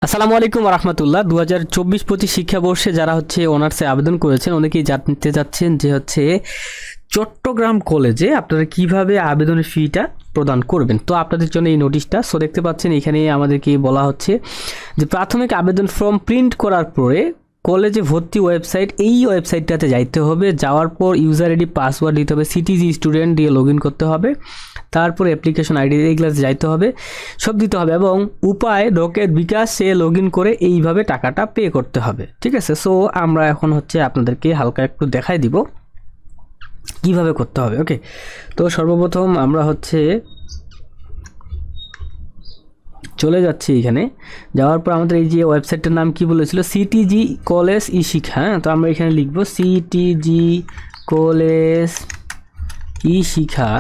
আসসালামু আলাইকুম রহমতুল্লাহ। 2024-25 শিক্ষাবর্ষে যারা অনার্সে আবেদন করেছেন অনেকেই জানতে চাচ্ছেন যে চট্টগ্রাম কলেজে আপনারা কিভাবে আবেদনের ফিটা প্রদান করবেন। তো আপনাদের জন্য এই নোটিশটা দেখতে পাচ্ছেন, এখানে আমাদেরকে বলা হচ্ছে যে প্রাথমিক আবেদন ফর্ম প্রিন্ট করার পরে কলেজে ভর্তি ওয়েবসাইট, এই ওয়েবসাইটটাতে যাইতে হবে। যাওয়ার পর ইউজার আইডি পাসওয়ার্ড দিতে হবে, সিটিজি স্টুডেন্ট দিয়ে লগ ইন করতে হবে, তারপর অ্যাপ্লিকেশন আইডি এইগুলো যাইতে হবে, সব দিতে হবে এবং উপায় রকেট বিকাশে লগ ইন করে এইভাবে টাকাটা পে করতে হবে। ঠিক আছে, সো আমরা এখন আপনাদেরকে হালকা একটু দেখাই দিব কিভাবে করতে হবে। ওকে, তো সর্বপ্রথম আমরা চলে যাচ্ছি। এখানে যাওয়ার পর আমাদের এই যে ওয়েবসাইটটার নাম কি বলেছিল, সিটিজি কলেজ ই শিক্ষা। হ্যাঁ, তো আমরা এখানে লিখব সিটিজি কলেজ ই শিক্ষা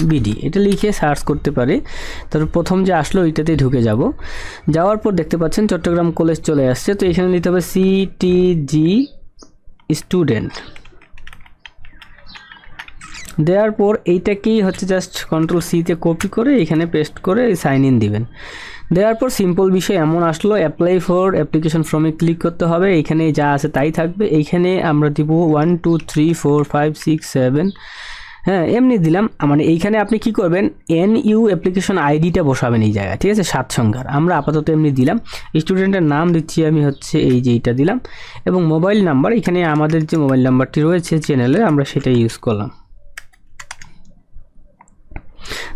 বিডি, এটা লিখে সার্চ করতে পারি। তারপর প্রথম যে আসলো ওইটাতেই ঢুকে যাব। যাওয়ার পর দেখতে পাচ্ছেন চট্টগ্রাম কলেজ চলে আসছে। তো এখানে লিখতে হবে সিটিজি স্টুডেন্ট। দেওয়ার পর এইটাকেই জাস্ট কন্ট্রোল সিতে কপি করে এখানে পেস্ট করে সাইন ইন দিবেন। দেওয়ার পর সিম্পল বিষয় এমন আসলো, অ্যাপ্লাই ফর অ্যাপ্লিকেশন ফর্মে ক্লিক করতে হবে। এইখানে যা আছে তাই থাকবে। এইখানে আমরা দিব 1 2 3 4 5 6 7, হ্যাঁ এমনি দিলাম। মানে এইখানে আপনি কি করবেন, NU অ্যাপ্লিকেশন আইডিটা বসাবেন এই জায়গায়। ঠিক আছে, 7 সংখ্যার। আমরা আপাতত এমনি দিলাম। স্টুডেন্টের নাম দিচ্ছি আমি এই যে এইটা দিলাম এবং মোবাইল নাম্বার, এখানে আমাদের যে মোবাইল নাম্বারটি রয়েছে চ্যানেলে আমরা সেটাই ইউজ করলাম।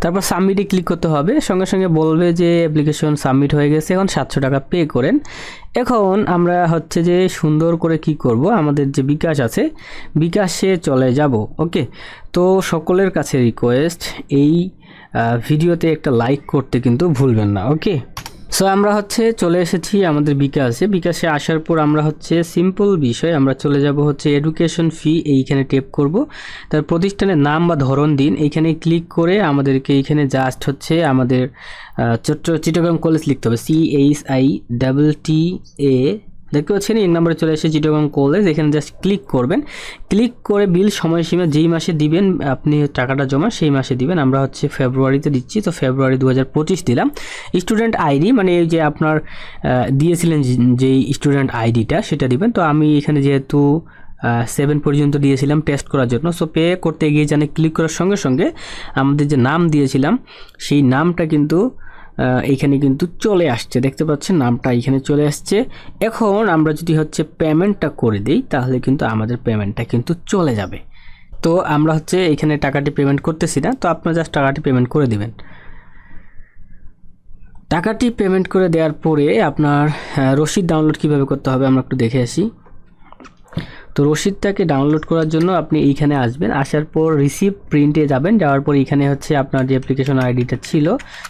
তারপর সাবমিটে ক্লিক করতে হবে। সঙ্গে সঙ্গে বলবে যে অ্যাপ্লিকেশন সাবমিট হয়ে গেছে, এখন 700 টাকা পে করেন। এখন আমরা যে সুন্দর করে কি করব, আমাদের যে বিকাশ আছে বিকাশে চলে যাব। ওকে, তো সকলের কাছে রিকোয়েস্ট, এই ভিডিওতে একটা লাইক করতে কিন্তু ভুলবেন না। ওকে, সো আমরা চলে এসেছি আমাদের বিকাশে আসার পর আমরা সিম্পল বিষয়, আমরা চলে যাব এডুকেশন ফি, এইখানে ট্যাপ করব। তার প্রতিষ্ঠানের নাম বা ধরন দিন, এইখানে ক্লিক করে আমাদেরকে এইখানে জাস্ট আমাদের চিটাগং কলেজ লিখতে হবে, CHITTA। দেখতে পাচ্ছেন এই নাম্বারে চলে এসে চিটাগং কলেজ, এখানে জাস্ট ক্লিক করবেন। ক্লিক করে বিল সময়সীমা যেই মাসে দিবেন আপনি টাকাটা জমা সেই মাসে দিবেন। আমরা ফেব্রুয়ারিতে দিচ্ছি, তো ফেব্রুয়ারি 2025 দিলাম। স্টুডেন্ট আইডি মানে এই যে আপনার দিয়েছিলেন যেই স্টুডেন্ট আইডিটা সেটা দিবেন। তো আমি এখানে যেহেতু 7 পর্যন্ত দিয়েছিলাম টেস্ট করার জন্য, সো পে করতে গিয়ে জানে ক্লিক করার সঙ্গে সঙ্গে আমাদের যে নাম দিয়েছিলাম সেই নামটা কিন্তু এইখানে কিন্তু চলে আসছে। দেখতে পাচ্ছেন নামটা এইখানে চলে আসছে। এখন আমরা যদি পেমেন্টটা করে দিই তাহলে কিন্তু আমাদের পেমেন্টটা কিন্তু চলে যাবে। তো আমরা এখানে টাকাটি পেমেন্ট করতেছি না, তো আপনারা জাস্ট টাকাটি পেমেন্ট করে দিবেন। টাকাটি পেমেন্ট করে দেওয়ার পরে আপনার রসিদ ডাউনলোড কিভাবে করতে হবে আমরা একটু দেখে আসি। তো রসিদটাকে ডাউনলোড করার জন্য আপনি এইখানে আসবেন, আসার পর রিসিভ প্রিন্টে যাবেন। যাওয়ার পর এখানে আপনার যে অ্যাপ্লিকেশন আইডিটা ছিল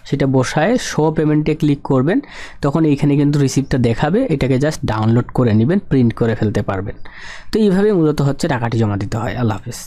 সেটা বসায় শো পেমেন্টে ক্লিক করবেন। তখন এইখানে কিন্তু রিসিপ্টটা দেখাবে, এটাকে জাস্ট ডাউনলোড করে নেবেন, প্রিন্ট করে ফেলতে পারবেন। তো এইভাবে মূলত টাকাটি জমা দিতে হয়। আল্লাহ হাফেজ।